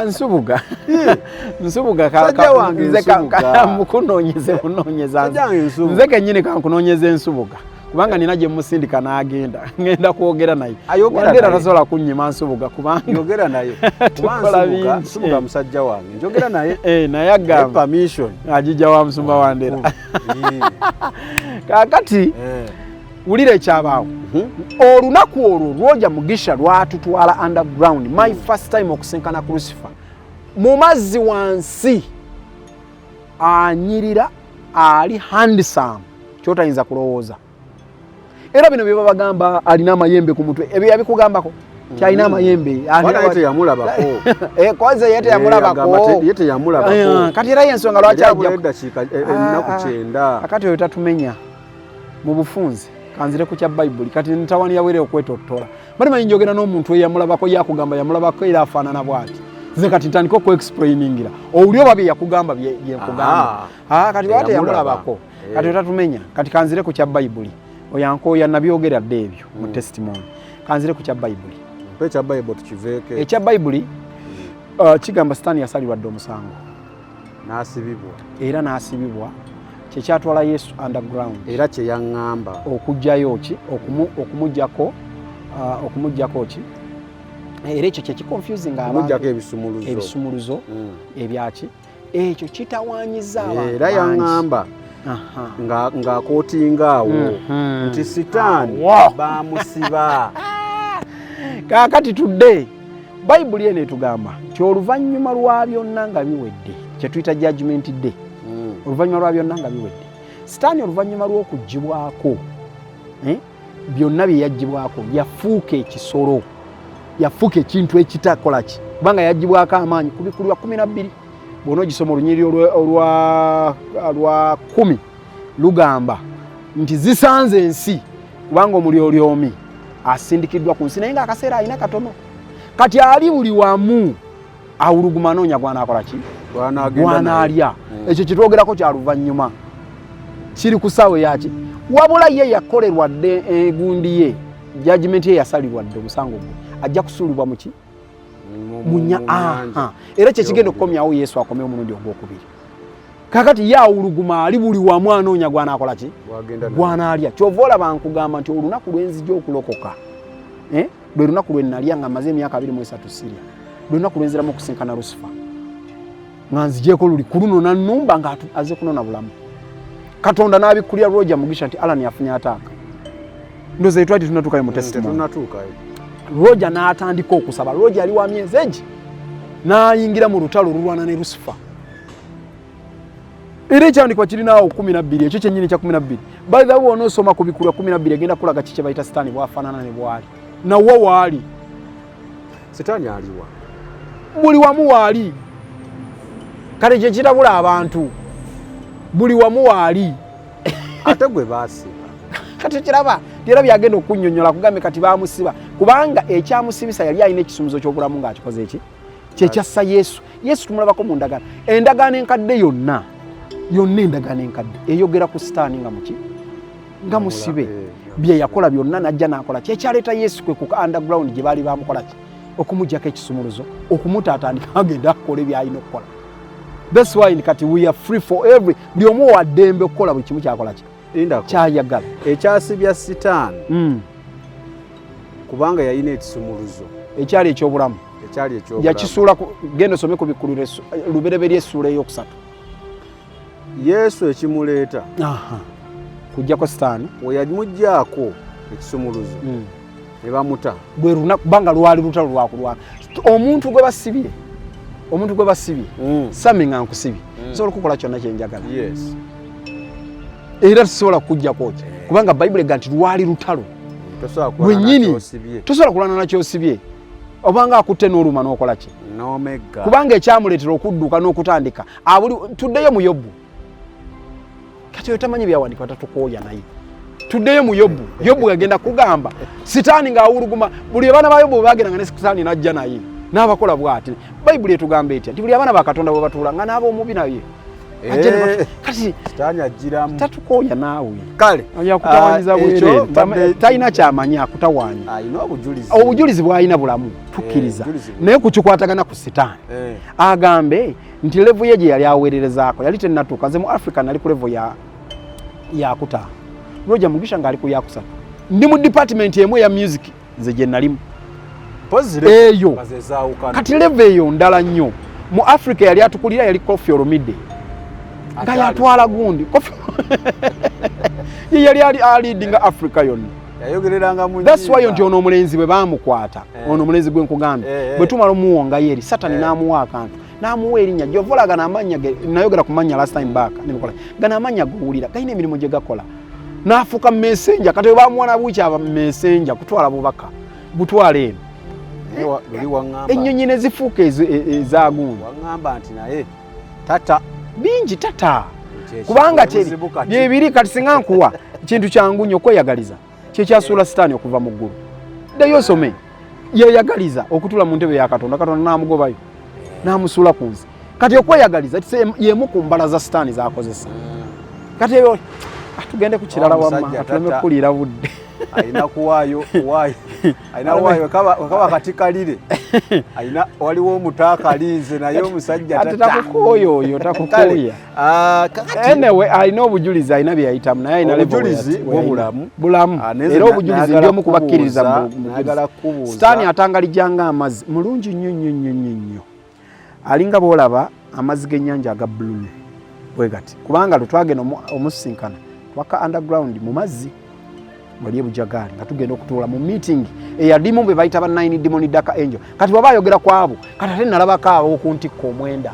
nsubuga nsubuga mukunoonyeza nze kennyini kankunoonyeza ensubuga kubanga nina gye musindika n'agenda ngenda kwogera naye Wandera tasobola kunnyima nsubuga kubanga njogera naye kuba nsubuga musajja wange njogera naye naye agamba permission agijja wa Musumba Wandera kakati wulira ekyabaawo olunaku olwo Roger Mugisha lwatutwala underground my first time okusinkana Crucifer mu mazzi wansi anyirira ali handsome kyotayinza kulowooza era bino bye babagamba alina amayembe ku mutwe ebyo yabikugambako kyalina amayembe yete yamulabako koze yete yamulabako kati era yensonga lwaki ajja ennaku 9 akati oyo tatumenya mu bufunze kanzire ku kya Bible kati ntawani yawere okwetottola bali manyi njogera n'omuntu eyamulabako yakugamba yamulabako era afaanana bwati nze kati ntandika ku explainingira owulyo babye yakugamba byekugamba kati wate yamulabako kati tatumenya kati kanzire ku kya Bible oyanko yanabyogera dde ebyo mu testimony kanzire ku kya Bible ekya Bible tukiveeke ekya Bible kigamba Sitaani yasalirwadde omusango n'asibibwa kyekyatwala Yesu underground era kye yaŋŋamba okugjayo ki okumugjako ki era ekyo kyekiconfusing abantu ebisumuluzo ebyaki ekyo kitawanyiza abantu era yaŋŋamba ng'akootingaawo nti Sitaani bamusiba kaakati tudde Bayibuli eno etugamba nti oluvannyuma lwa byonna nga biwedde kye tuyita judgment day oluvannyuma lwa byonna nga biwedde sitaani oluvannyuma lw'okugibwako byonna bye yaggibwako yafuuka ekisolo yafuuka ekintu ekitakola ki kubanga yaggibwako amaanyi ku bikulu bya 12 bw'ona ogisoma olunyiriri olwa 10 lugamba nti zisanze ensi kubanga omulyolyomi asindikiddwa ku nsi naye ng'akaseera alina katono kati ali buli wamu awuluguma anoonya gwanaakola ki gwanaalya ekyo kitwogerako kya luvannyuma kiri ku ssaawa yaki wabula ye yakolerwa dde egundi ye judgment ye yasalirwa dde omusango gwe ajja kusuulibwa muki munya era kyekigenda okukomyawo yesu akomye omulundi ogwokubiri kakati ye awuluguma ali buli wamu anoonya gwanaakola ki gwanaalya kyova olaba nkugamba nti olunaku lwenzija okulokoka lwe lunaku lwe nalya nga maze emyaka 23 sirya lwe lunaku lwenziramu okusinkana Lusifa nga nzigyeko luli ku luno nannumba nga aze kunona bulamu Katonda n'abikkulira Roger Mugisha nti Alan yafunye ataaka ndoze twali tunatuukayo mu testimony Roger n'atandika okusaba Roger ali wa myezi egi n'ayingira mu lutalo lulwana ne Lusifa era ekyandikwa kirinaawo 12 ekyo kyennyini kya 12 by the way onoosoma ku bikulu 12 egenda kulaga kiki kye bayita sitaani bwafaanana ne bwali nawo waali sitaani aliwa buli wamu waali kale kye kirabula abantu buli wamu waali ate gwe baasiba kati kiraba era byagenda okunnyonnyola kugambe kati baamusiba kubanga ekyamusibisa yali alina ekisumuzo ky'obulamu ng'akikoze eki kyekyassa yesu tumulabako mu ndagaano endagaano enkadde yonna endagaano enkadde eyogera ku sitaani nga muki nga musibe bye yakola byonna najja n'akola kyekyaleeta yesu kwe ku underground gye baali bamukola ki okumuggyako ekisumuluzo okumutaatandika agenda akukola by'alina okukola. That's why kati we are free for every buli omu wa ddembe okukola buli kimu kyakola ki kyayagala ekyasibya sitaani kubanga yalina ekisumuluzo ekyali ekyobulamu yakisuula genda osome ku bikulu lubereberye essuula ey'okusatu yesu ekimuleeta kujjako sitaani we yamuggyako ekisumuluzo ne bamuta kubanga lwali lutalo lwakulwana omuntu gwe basibye sami nga nkusibye sobola okukola kyonna kyenjagala era tusobola kujjako ki kubanga bayibuli ega nti lwali lutalo lwennyini tosobola kulwana nakyosibye obanga akutte n'oluma n'okola ki kubanga ekyamuleetera okudduka n'okutandika tuddeyo mu Yobu kati oyo tamanyi byawandikwa tatukooya naye tuddeyo mu Yobu agenda kugamba sitaani ng'awuluguma buli abaana ba Yobu bwe bagendanga ne sitaani n'ajja naye n'abakola bw'ati bayibuli etugamba etya nti buli abaana ba Katonda bwe batuula nga n'ab'omubi naye kati sitaani ajjiramu tatukooya naawe kale yakutawanyiza bwereere talina kyamanya akutawaanya obujulizi bw'alina bulamu tukkiriza naye kukikwatagana ku sitaani agambe nti levu ye gye yali aweererezaako yali tennatuuka nze mu Africa nali ku levu yakutaano Roger Mugisha ng'ali ku yakusatu ndi mu department emu eya music nze gye nalimu eyo kati levu eyo ndala nnyo mu Africa yali atukulira yali Koffi Olomide nga yatwala gundi ye yali alidinga Africa yonna yayogereranga mu that's why nti ono omulenzi bwe baamukwata ono omulenzi gwe nkugambye bwe tumala omuwonga yeri satani n'amuwa akantu n'amuwa erinnya gy'ovulaga n'amannya ge nayogera ku mannya last time back nebikola gana amannya gowulira galina emirimu gye gakola n'afuuka messenger kati baamuwa nabuki aba messenger kutwala bubaka butwala eno ennyonyi ne zifuuka ezaagundi waŋŋamba nti naye tata bingi tata kubanga byebiri kati singa nkuwa kintu kyangu nnyo okweyagaliza kyekyasuula sitaani okuva mu ggulu ddayo osome yeyagaliza okutula mu ntebe ya Katonda Katonda n'amugobayo n'amusuula ku nsi kati okweyagaliza yemu ku mbala za sitaani z'akozesa kati ebyo tugende ku kirala wamma atuleme kukuliira budde alina kuwaayo kaba katikalire alina waliwo omutaakalinze naye omusajja tatakukooya oyo takukooya anyway alina obujulizi alina bye yayitamu naye alina obujulizi bulamu era obujulizi ndi omu kubakkiriza sitaani atangalijjanga amazzi mulungi nnyo alinga boolaba amazzi g'ennyanja aga bbululu bwe gati kubanga lwetwagenda omusisinkana twaka underground mu mazzi bali ebujagaali nga tugenda okutuula mu meeting eyadimu bwe bayita ba 9 demon daka angel kati bwaba ayogera ku abo kati ate nalabako abo ku ntikko omwenda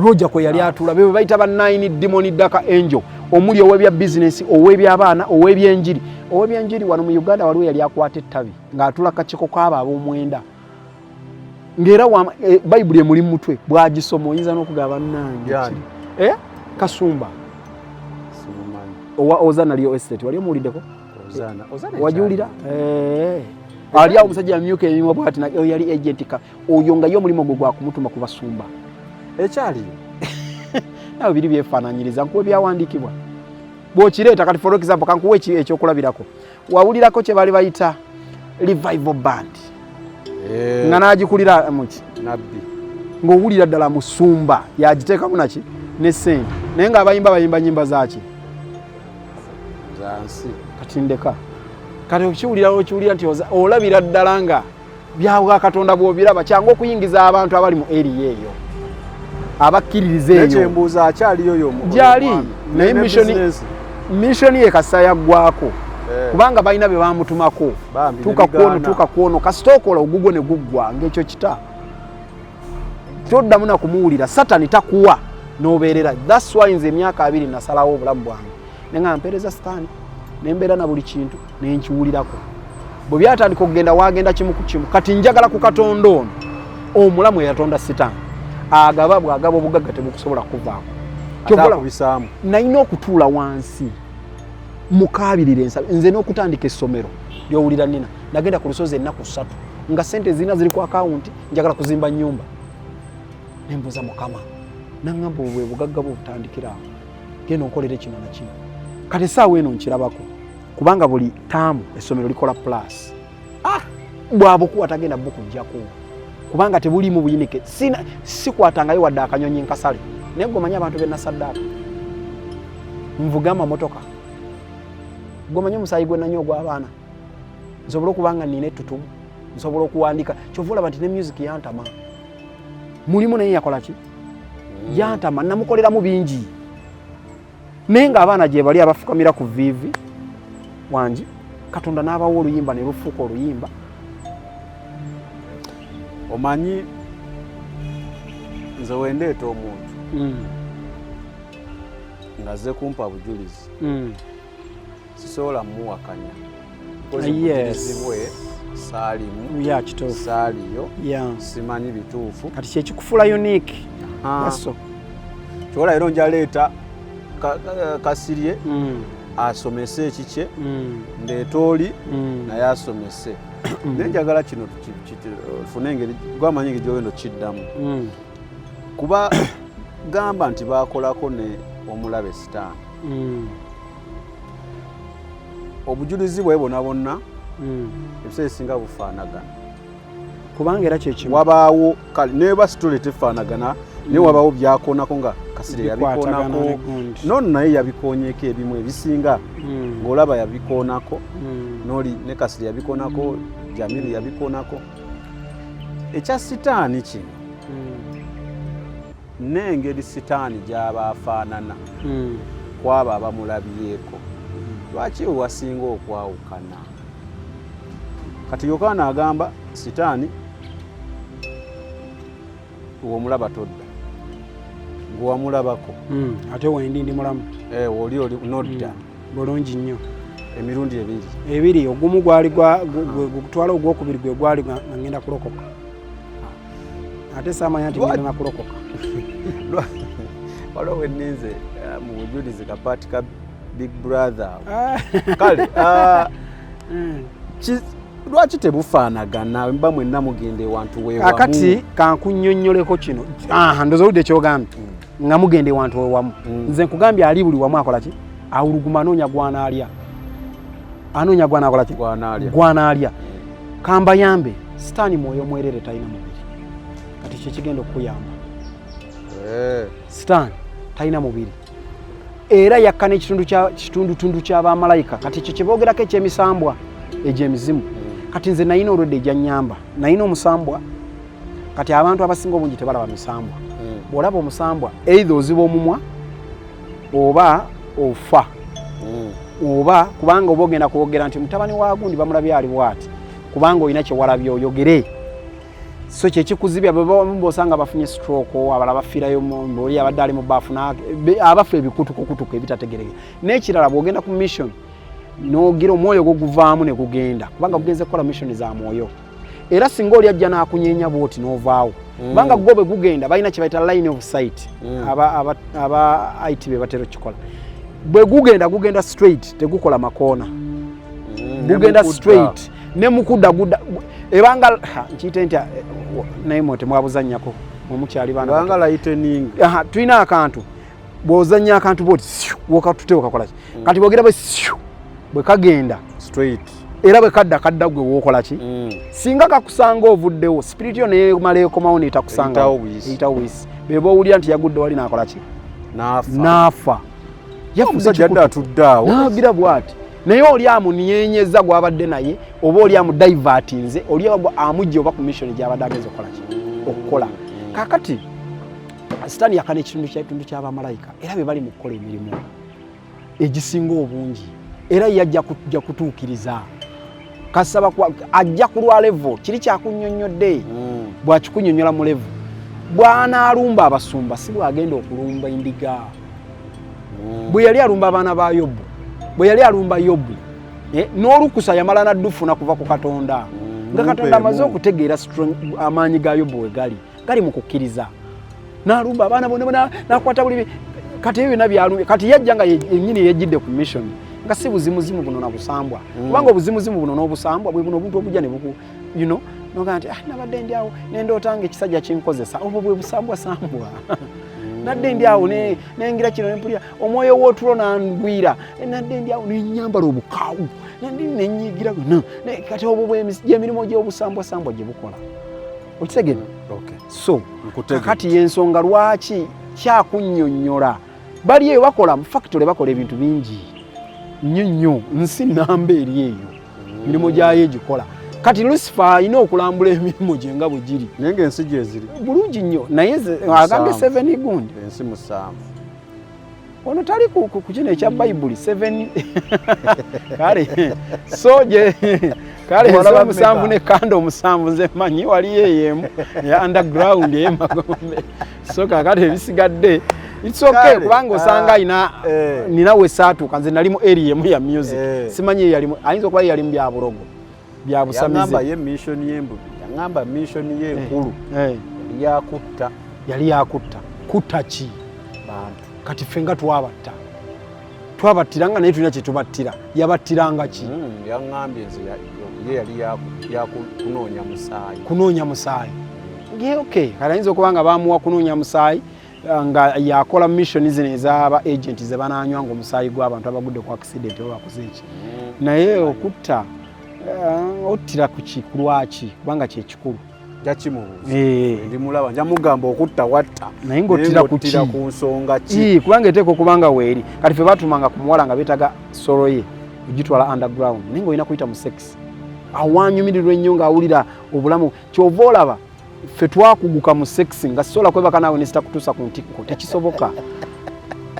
Roger kwe yali atula bebe bayita ba 9 demon daka angel omuli owebya business owebya abaana owebyenjiri wano mu Uganda waliwo yali akwata ettabi ng'atula kachiko kaba ab'omwenda ngera Bible emuli mutwe bwagisoma oyinza n'okugaba nange Kasumba Ozana liyo estate wali omuwuliddeko Ozana wajulira ali awo omusajja amyuka emimwa bwati na yali agent ka oyo nga yo mulimo gwa kumutuma ku Basumba ekyali nawe biri byefaananyiriza nkuwe byawandikibwa bw'okireeta kati for example kankuwe ekyokulabirako wawulirako kye bali bayita revival band nga nagikulira muki nabbi ng'owulira ddala Musumba yagiteekamu naki ne ssente naye ng'abayimba nyimba zaki zansi kati ndeka kati okiwulira nti olabira ddala nga byawa Katonda bw'obiraba kyangu okuyingiza abantu abali mu area eyo abakkiririza eyo ekyembuuza akyaliyo yomu gyali naye mission ye kasa yaggwako kubanga balina bye bamutumako tuuka kuono kasitookola ogugwo ne guggwa ng'ekyo kita toddamu na kumuwulira Satani takuwa n'obeerera that's why nze emyaka 2 nasalawo obulamu bwange ne nga mpeereza Satani ne mbeera na buli kintu ne nkiwulirako bwe byatandika okugenda wagenda kimu ku kimu kati njagala ku Katonda ono omulamu yatonda Satani agaba bwagaba obugagga tebukusobola kuvaako kubisaamu nalina okutuula wansi mukabirira ensabe nze n'okutandika essomero lyowulira nina nagenda ku lusozi ennaku 3 nga sente zina ziri ku akawunti njagala kuzimba nnyumba nembuuza Mukama nangamba obwe bugagga bwobutandikira awo genda onkolere kino na kino kati essaawa eno nkirabako kubanga buli taamu essomero likola plus bwabukuwa tagenda bukujjako kubanga tebulimu buyinike sikwatangayo wadde akanyonyi nkasale naye gwe omanyi abantu bennasaddaaka nvuga amamotoka gwe omanyi omusaayi gwe nanyo ogw'abaana nsobola okubanga nina ettutumu nsobola okuwandika kyova olaba nti ne music yantama mulimu naye yakola ki yantama namukoleramu bingi naye ng'abaana gye bali abafukamira ku vivi wangi Katonda n'abawa oluyimba ne lufuuka oluyimba omanyi nze wendeeta omuntu nga azze kumpa bujulizi sisobola mumuwakanya obujulizi bwe saalimu saaliyo simanyi bituufu kati kyekikufula unique aso kyobola era njaleeta Kasirye asomese ekikye ndeeta oli naye asomese naye njagala kino tufune engeri gwamanyi engeri gyogenda okiddamu kuba gamba nti baakolako ne omulabe Sitaani obujulizi bwe bwonna bwonna ebiseera ebisinga bufaanagana kubanga era kyekimu wabaawo kale naye basitule tefaanagana naye wabaawo byakoonako nga Kasirye yabikoonako nono naye yabikoonyeeko ebimu ebisinga ng'olaba yabikoonako n'oli ne Kasirye yabikoonako Jamiru yabikoonako ekya Sitaani kino n'engeri Sitaani gy'aba afaanana kwabo abamulabyeko lwaki wasinga okwawukana kati Yokaana agamba Sitaani w'omulaba todda gwe wamulabako ate wendi ndi mulamu oli nodda bulungi nnyo emirundi ebiri ogumu gwali gutwala ogwokubiri gwe gwali nga ngenda kulokoka ate saamanya nti ngenda nakulokoka waliwo wenninze mu bujulizi kapaati ka Big Brother kale lwaki tebufaanagana mba mwenna mugende wantu weewamu akati kankunnyonnyoleko kino ndoza oludde kyogambye nga mugende wantu weewamu nze nkugambye ali buli wamu akola ki awuluguma anoonya gwanaalya gwanakola ki gwanaalya kambayambe Sitaani mwoyo mwerere talina mubiri kati kyekigenda okukuyamba Sitaani talina mubiri era yakka n'ekitundutundu ky'abamalayika kati ekyo kyeboogerako ekyemisambwa egy'emizimu kati nze nayina olwedde ejyannyamba nayina omusambwa kati abantu abasinga obungi tebalaba misambwa bw'olaba omusambwa either oziba omumwa oba ofa oba kubanga oba ogenda kwogera nti mutabani wa gundi bamulabye ali bw'ati kubanga olina kyewalabye oyogere so kyekikuzibya bosanga bafunye stroke abala bafiirayo oli abadde ali mu baafu abafu ebikutukukutuku ebitategereke n'ekirala bw'ogenda ku mission n'ogira omwoyo gwo guvaamu ne gugenda kubanga gugenze kukola mission za mwoyo era singa oli ajja n'akunyeenya bwoti n'ovaawo kubanga gwo bwe gugenda balina kye bayita line of sight aba IT be batera okikola bwe gugenda straight tegukola makoona gugenda straight ne mukudda ebanga nkiyite nti naye mwe temwabuzannyako omukyali banga lightening tulina akantu bw'ozannya akantu bwoti wokatutewo kakola ki kati bwogera bwe kagenda straight era bwe kadda gwe wookola ki singa kakusanga ovuddewo spirit yo neemala ekomawo neetakusanga eyitawo buyisi beba owulira nti yagudde wali naakola ki naafa omusajja adde atuddaawo naagira bw'ati naye oli amunyenyeza gw'abadde naye oba oli amudivertinze oli amugye oba ku mission gy'abadde agenza okukola kakati sitaani yakana ekitundu ky'abamalayika era be bali mu kukola emirimu egisinga obungi era yajja kutuukiriza kasaba ajja ku lwa level kiri kyakunnyonnyodde bw'akikunnyonnyola mu level bw'anaalumba abasumba si bw'agenda okulumba endiga bwe yali alumba abaana ba Yobu bwe yali alumba Yobu n'olukusa yamala naddufuna kuva ku Katonda nga Katonda amaze okutegeera amaanyi ga Yobu we gali mu kukkiriza n'alumba abaana bonna n'akwata buli kati ebyo byonna byalumba kati yajja nga yennyini yejjidde ku mission nga si buzimuzimu buno na busambwa kubanga obuzimuzimu buno n'obusambwa bwe buno obuntu obujja ne buku nogaa nti nabadde ndi awo nendootanga ekisajja kinkozesa obwo bwe busambwasambwa nadde ndi awo nengira kino nempulira omwoyo w'otulo nangwira nadde ndi awo nenyambala obukaawu nenyigira kati obwo gy'emirimu gy'obusambwasambwa gye bukola okitegedde so kakati y'ensonga lwaki kyakunnyonnyola bali eyo bakola mu factory bakola ebintu bingi nnyo nsi namba eri eyo emirimu gyayo egikola kati Lucifer alina okulambula emirimu gye nga bwe giri naye ng'ensi gye ziri bulungi nnyo naye agambye 7 gundi ensi musanvu ono tali ku kino ekya Bayibuli 7 kale so gye kale musanvu ne kando musanvu nze manyi wali yeemu ya underground ey'emagombe so kakati ebisigadde it's okay kubanga osanga nina we saatuuka nze nali mu area emu ya music simanyi yalimu ayinza okuba yali mu bya bulogo bya busamize yangamba ye mission y'embubi yangamba mission y'enkulu yali yakutta kutta ki bantu kati fenga twabattiranga naye tulina kye tubattira yabattiranga ki yangambye nze ye yali kunoonya musaayi okay kale ayinza okuba nga bamuwa kunoonya musaayi nga yakola mission zino ez'aba agent ze bananywa nga omusaayi gw'abantu abagudde ku accident oba bakoze eki naye okutta ottira ku lwaki kubanga kyekikulu ndi mulaba nja mugamba okutta watta naye ng'ottira ku nsonga ki kubanga eteeka okubanga weeri kati fe batumanga ku muwala nga beetaga solo ye ogitwala underground naye ng'olina kuyita mu sex awanyumirirwa ennyo ng'awulira obulamu kyova olaba fe twakuguka mu sex nga sola kwebaka naawe nesitakutuusa ku ntikko tekisoboka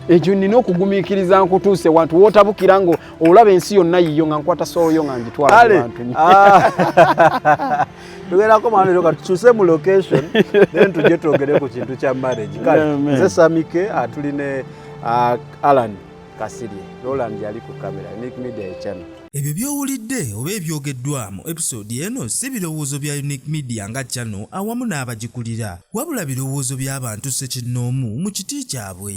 ekyo nina okugumiikiriza nkutuuse wantu wootabukira ngo olaba ensi yonna yiyo nga nkwata sooyo nga ngitwala bantu tugerako manero katukyuse mu location then tujje twogere ku kintu kya marriage kale nze Samike atuline Alan Kasirye Roland yali ku kamera Unique Media channel. Ebyo byowulidde oba ebyogeddwa mu episode eno si birowoozo bya Unique Media nga channel awamu n'abagikulira wabula birowoozo by'abantu ssekinnoomu mu kiti kyabwe.